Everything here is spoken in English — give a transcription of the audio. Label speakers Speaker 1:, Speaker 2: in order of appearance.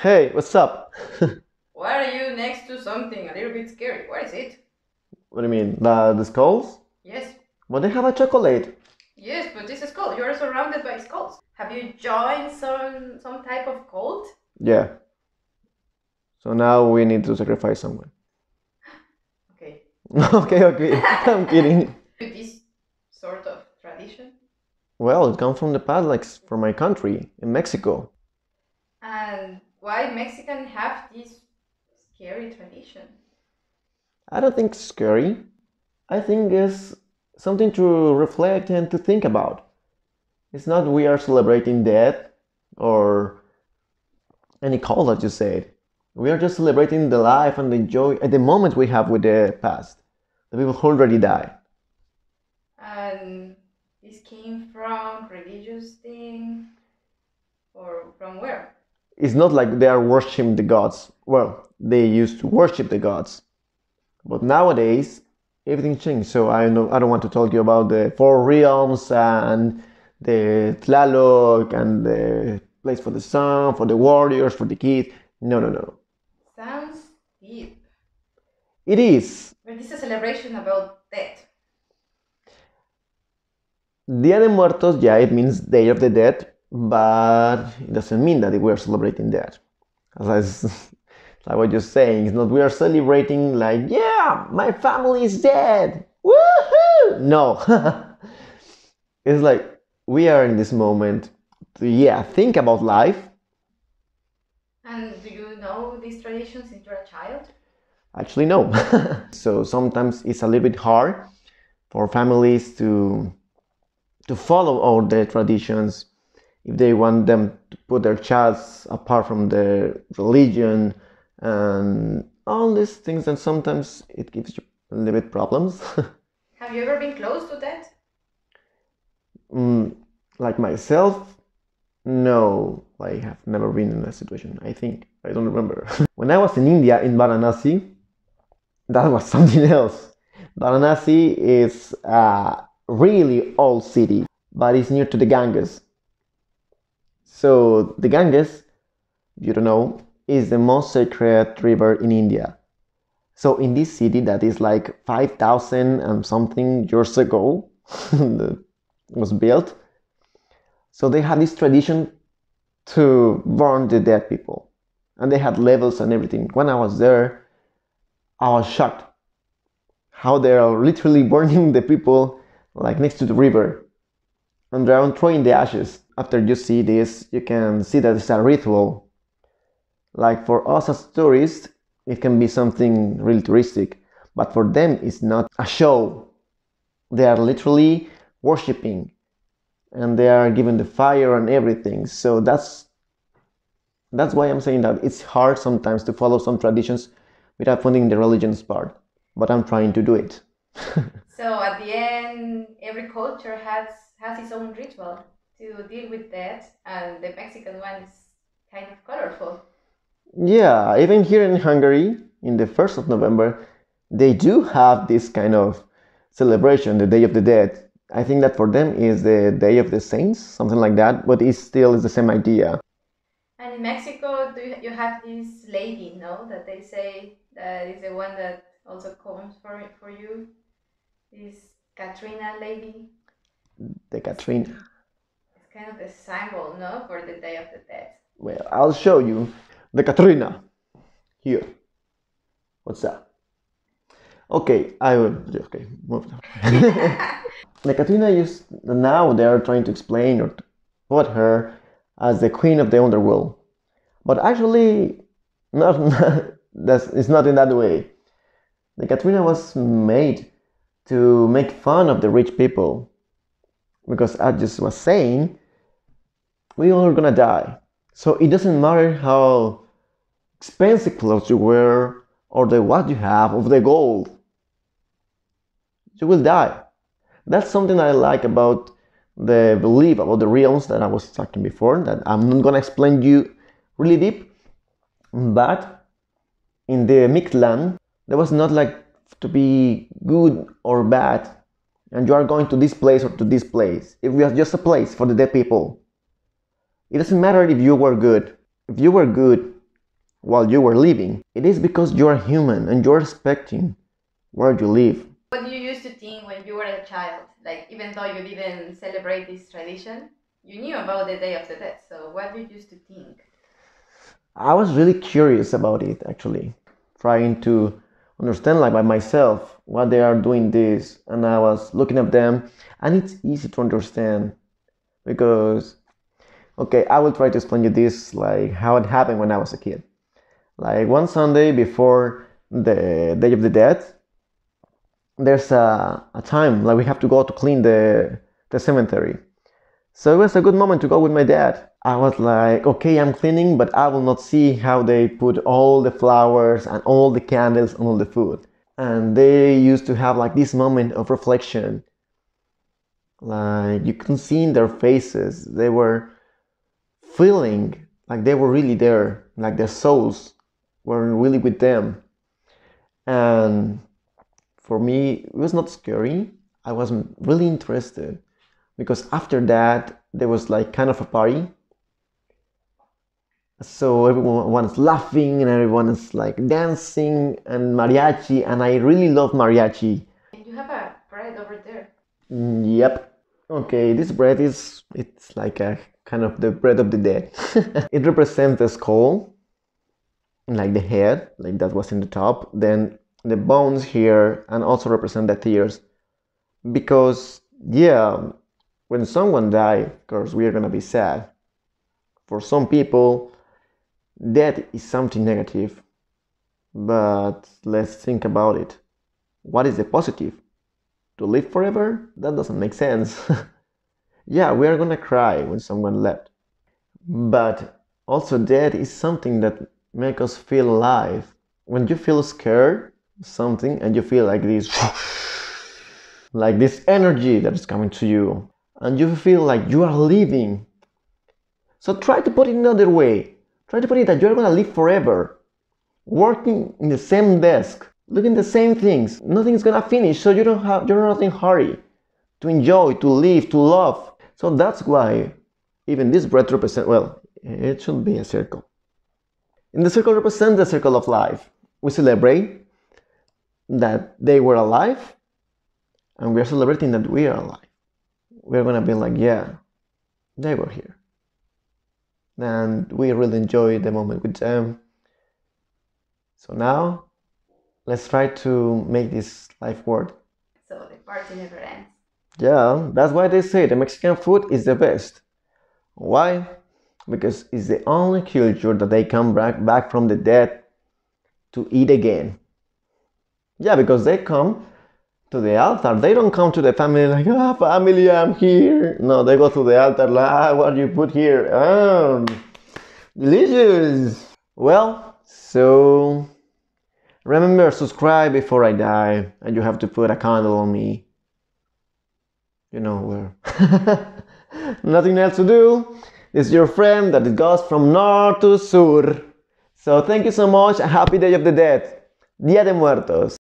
Speaker 1: Hey, what's up?
Speaker 2: Why are you next to something a little bit scary? What is it?
Speaker 1: What do you mean? The skulls?
Speaker 2: Yes.
Speaker 1: Well, they have a chocolate.
Speaker 2: Yes, but this is skull. You are surrounded by skulls. Have you joined some type of cult?
Speaker 1: Yeah. So now we need to sacrifice someone.
Speaker 2: Okay.
Speaker 1: Okay. I'm kidding.
Speaker 2: This sort of tradition?
Speaker 1: Well, it comes from the past, like from my country, in Mexico.
Speaker 2: And why Mexicans have this scary tradition?
Speaker 1: I don't think it's scary. I think it's something to reflect and to think about. It's not we are celebrating death or any call that you said. We are just celebrating the life and the joy at the moment we have with the past, the people who already died.
Speaker 2: And this came from religious thing or from where?
Speaker 1: It's not like they are worshiping the gods. Well, they used to worship the gods, but nowadays everything changed. So I don't want to talk you about the four realms and the Tlaloc and the place for the sun, for the warriors, for the kids. No.
Speaker 2: Sounds deep.
Speaker 1: It is.
Speaker 2: But this is a celebration about death.
Speaker 1: Dia de Muertos, yeah, it means Day of the Dead, but it doesn't mean that we are celebrating that. As like what you're saying, it's not we are celebrating like, yeah, my family is dead. Woohoo! No. It's like we are in this moment to, yeah, think about life.
Speaker 2: And do you know these traditions since you're a child?
Speaker 1: Actually, no. So sometimes it's a little bit hard for families to follow all the traditions if they want them to put their child apart from the religion and all these things, and sometimes it gives you a little bit problems.
Speaker 2: Have you ever been close to that?
Speaker 1: Like myself, no, I have never been in that situation. I think I don't remember. When I was in India, in Varanasi, that was something else. Varanasi is a really old city, but it's near to the Ganges. So the Ganges, you don't know, is the most sacred river in India. So in this city that is like 5,000 and something years ago was built, so they had this tradition to burn the dead people, and they had levels and everything. When I was there, I was shocked how they are literally burning the people like next to the river, and they are throwing the ashes. After you see this, you can see that it's a ritual. Like for us as tourists, it can be something really touristic, but for them it's not a show. They are literally worshipping, and they are given the fire and everything. So that's why I'm saying that it's hard sometimes to follow some traditions without putting the religion's part, but I'm trying to do it.
Speaker 2: So at the end, every culture has its own ritual to deal with that, and the Mexican one is kind of colorful.
Speaker 1: Yeah, even here in Hungary, in the 1st of November, they do have this kind of celebration, the Day of the Dead. I think that for them is the Day of the Saints, something like that, but it still is the same idea.
Speaker 2: And in Mexico, you have this lady, no? That they say that is the one that also comes for you. This Katrina lady.
Speaker 1: The Katrina.
Speaker 2: It's kind of the symbol, no, for the Day of the Dead.
Speaker 1: Well, I'll show you the Katrina. Here. What's that? Okay, I will. Okay, move on. The Katrina is now they are trying to explain or to put her as the queen of the underworld, but actually, not it's not in that way. The Katrina was made to make fun of the rich people, because I just was saying, we all are gonna die. So it doesn't matter how expensive clothes you wear or the what you have of the gold. You will die. That's something I like about the belief about the realms that I was talking before, that I'm not gonna explain you really deep, but in the Mictlan, there was not like to be good or bad, and you are going to this place or to this place. It was just a place for the dead people. It doesn't matter if you were good. If you were good while you were living. It is because you are human and you're respecting where you live.
Speaker 2: What you used to think when you were a child? Like, even though you didn't celebrate this tradition, you knew about the Day of the Dead. So what did you used to think?
Speaker 1: I was really curious about it, actually, trying to understand like by myself what they are doing this, and I was looking at them, and it's easy to understand because, okay, I will try to explain you this like how it happened when I was a kid. Like one Sunday before the Day of the Dead, there's a time like we have to go to clean the cemetery. So it was a good moment to go with my dad. I was like, okay, I'm cleaning, but I will not see how they put all the flowers and all the candles on all the food. And they used to have like this moment of reflection. Like you can see in their faces, they were feeling like they were really there, like their souls were really with them. And for me, it was not scary. I wasn't really interested because after that, there was like kind of a party. So everyone is laughing and everyone is like dancing and mariachi, and I really love mariachi.
Speaker 2: And you have a bread over there.
Speaker 1: Yep. Okay, this bread it's like a kind of the bread of the dead. It represents the skull, like the head, like that was in the top, then the bones here, and also represent the tears. Because yeah, when someone dies, of course, we are gonna be sad. For some people, death is something negative. But let's think about it. What is the positive? To live forever? That doesn't make sense. Yeah, we are gonna cry when someone left. But also death is something that makes us feel alive. When you feel scared, something, and you feel like this, like this energy that is coming to you, and you feel like you are living. So try to put it another way. Try to put it that you're gonna live forever, working in the same desk, doing the same things. Nothing is gonna finish, so you're not in hurry to enjoy, to live, to love. So that's why even this bread represents, well, it should be a circle. And the circle represents the circle of life. We celebrate that they were alive, and we're celebrating that we are alive. We're gonna be like, yeah, they were here. And we really enjoy the moment with them. So now, let's try to make this life work.
Speaker 2: So the party never ends.
Speaker 1: Yeah, that's why they say the Mexican food is the best. Why? Because it's the only culture that they come back from the dead to eat again. Yeah, because they come to the altar. They don't come to the family like, ah, family, I'm here. No, they go to the altar like, ah, what you put here? Oh, delicious. Well, so remember, subscribe before I die, and you have to put a candle on me. You know where. Nothing else to do. It's your friend that goes from north to sur. So thank you so much. Happy Day of the Dead. Día de Muertos.